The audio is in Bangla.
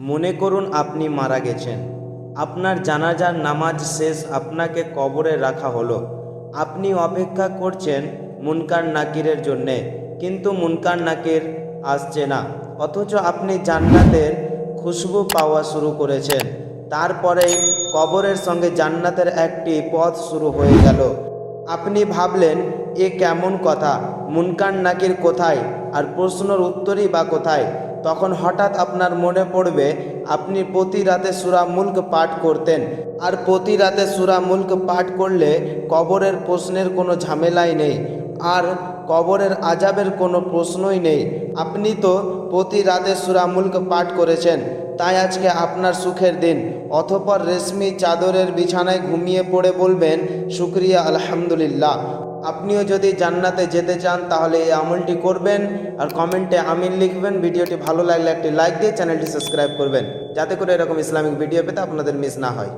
মনে করুন আপনি মারা গেছেন, আপনার জানাজার নামাজ শেষ, আপনাকে কবরে রাখা হলো। আপনি অপেক্ষা করছেন মুনকার নাকিরের জন্যে, কিন্তু মুনকার নাকির আসছে না। অথচ আপনি জান্নাতের খুশবু পাওয়া শুরু করেছেন। তারপরেই কবরের সঙ্গে জান্নাতের একটি পথ শুরু হয়ে গেল। আপনি ভাবলেন, এ কেমন কথা, মুনকার নাকির কোথায়, আর প্রশ্নের উত্তরই বা কোথায়? তখন হঠাৎ আপনার মনে পড়বে আপনি প্রতি রাতে সূরা মুলক পাঠ করতেন, আর প্রতি রাতে সূরা মুলক পাঠ করলে কবরের প্রশ্নের কোনো ঝামেলাই নেই, আর কবরের আজাবের কোনো প্রশ্নই নেই। আপনি তো প্রতি রাতে সূরা মুলক পাঠ করেছেন, তাই আজকে আপনার সুখের দিন। অতঃপর রেশমি চাদরের বিছানায় ঘুমিয়ে পড়ে বলবেন, শুকরিয়া আলহামদুলিল্লাহ। আপনিও যদি জান্নাতে যেতে চান তাহলে এই আমলটি করবেন, আর কমেন্টে আমিন লিখবেন। ভিডিওটি ভালো লাগলে একটি লাইক দিয়ে চ্যানেলটি সাবস্ক্রাইব করবেন, যাতে করে এরকম ইসলামিক ভিডিও পেতে আপনাদের মিস না হয়।